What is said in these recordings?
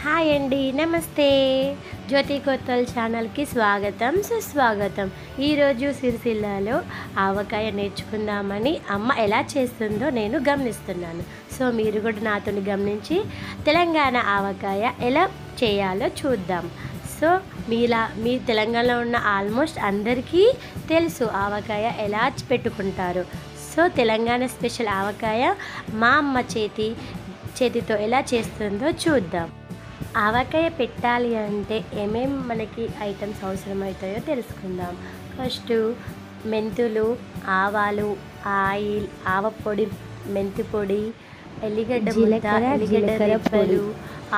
Hi అండి, నమస్తే. జ్యోతి కొత్తల్ ఛానల్కి స్వాగతం, సుస్వాగతం. ఈరోజు సిరిసిల్లలో ఆవకాయ నేర్చుకుందామని అమ్మ ఎలా చేస్తుందో నేను గమనిస్తున్నాను. సో మీరు కూడా నాతో గమనించి తెలంగాణ ఆవకాయ ఎలా చేయాలో చూద్దాం. సో మీ తెలంగాణలో ఉన్న ఆల్మోస్ట్ అందరికీ తెలుసు ఆవకాయ ఎలా పెట్టుకుంటారు. సో తెలంగాణ స్పెషల్ ఆవకాయ మా అమ్మ చేతితో ఎలా చేస్తుందో చూద్దాం. ఆవకాయ పెట్టాలి అంటే ఏమేమి మనకి ఐటమ్స్ అవసరమవుతాయో తెలుసుకుందాం. ఫస్ట్ మెంతులు, ఆవాలు, ఆయిల్, ఆవపొడి, మెంతి పొడి, ఎల్లిగడ్డ రెప్పలు,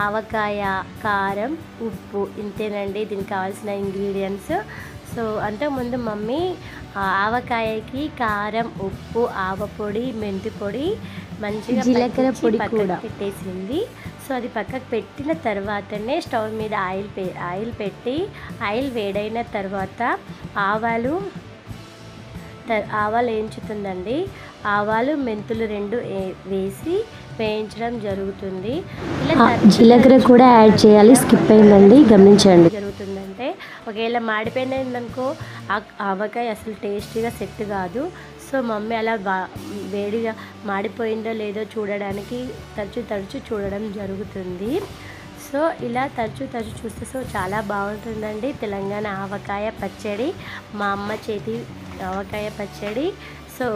ఆవకాయ, కారం, ఉప్పు. ఇంతేనండి దీనికి కావాల్సిన ఇంగ్రీడియంట్స్. సో అంతకుముందు మమ్మీ ఆవకాయకి కారం, ఉప్పు, ఆవపొడి, మెంతి పొడి, మంచిగా జీలకర్ర పొడి కూడా పెట్టేసింది. సో అది పక్కకు పెట్టిన తర్వాతనే స్టవ్ మీద ఆయిల్ పెట్టి ఆయిల్ వేడైన తర్వాత ఆవాలు వేయించుతుందండి. ఆవాలు, మెంతులు రెండు వేసి వేయించడం జరుగుతుంది. ఇలా జీలకర్ర కూడా యాడ్ చేయాలి, స్కిప్ అయిందండి, గమనించండి. జరుగుతుందంటే ఒకవేళ మాడిపోయిందనుకో ఆవకాయ అసలు టేస్టీగా సెట్ కాదు. సో మమ్మీ అలా వేడిగా మాడిపోయిందో లేదో చూడడానికి తరచు చూడడం జరుగుతుంది. సో ఇలా తరచు చూస్తే సో చాలా బాగుంటుందండి తెలంగాణ ఆవకాయ పచ్చడి, మా అమ్మ చేతి ఆవకాయ పచ్చడి. సో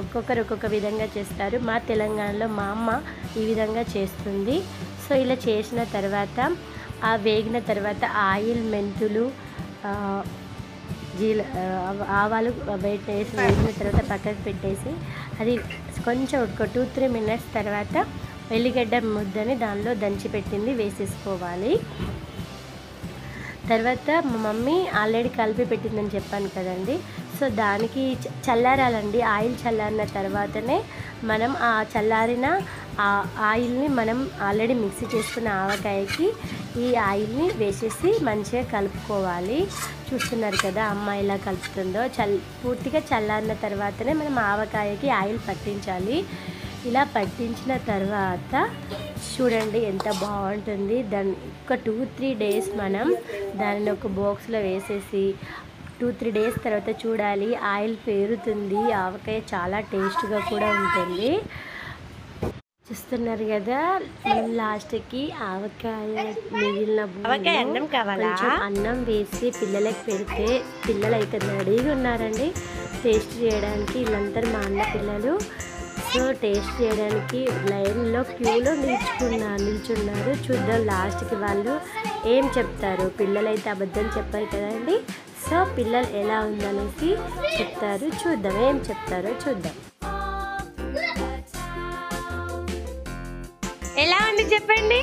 ఒక్కొక్కరు ఒక్కొక్క విధంగా చేస్తారు. మా తెలంగాణలో మా అమ్మ ఈ విధంగా చేస్తుంది. సో ఇలా చేసిన తర్వాత వేగిన తర్వాత ఆయిల్, మెంతులు, ఆవాలు వేగిన తర్వాత పక్కకు పెట్టేసి అది కొంచెం ఒక 2-3 మినిట్స్ తర్వాత ఎల్లిగడ్డ ముద్దని దానిలో దంచి పెట్టింది వేసేసుకోవాలి. తర్వాత మా మమ్మీ ఆల్రెడీ కలిపి పెట్టిందని చెప్పాను కదండి. సో దానికి చల్లారాలండి. ఆయిల్ చల్లారిన తర్వాతనే మనం ఆ చల్లారిన ఆయిల్ని మనం ఆల్రెడీ మిక్సీ చేసుకున్న ఆవకాయకి ఈ ఆయిల్ని వేసేసి మంచిగా కలుపుకోవాలి. చూస్తున్నారు కదా అమ్మ ఎలా కలుపుతుందో. పూర్తిగా చల్లారిన తర్వాతనే మనం ఆవకాయకి ఆయిల్ పట్టించాలి. ఇలా పట్టించిన తర్వాత చూడండి ఎంత బాగుంటుంది. దాన్ని ఒక 2-3 డేస్ మనం దానిని ఒక బాక్స్లో వేసేసి 2-3 డేస్ తర్వాత చూడాలి ఆయిల్ పేరుతుంది. ఆవకాయ చాలా టేస్ట్గా కూడా ఉంటుంది. చూస్తున్నారు కదా, మనం లాస్ట్కి ఆవకాయ మిగిలిన కొంచెం అన్నం వేసి పిల్లలకి పెడితే పిల్లలు అయితే రెడీగా ఉన్నారండి టేస్ట్ చేయడానికి. వీళ్ళందరూ మా అన్న పిల్లలు. సో టేస్ట్ చేయడానికి లైన్లో క్యూలో నిల్చున్నారు. చూద్దాం లాస్ట్కి వాళ్ళు ఏం చెప్తారు. పిల్లలైతే అబద్ధం చెప్పారు కదండి. సో పిల్లలు ఎలా ఉందనేసి చెప్తారు. చూద్దాం ఏం చెప్తారో చూద్దాం. ఎలా ఉంది చెప్పండి.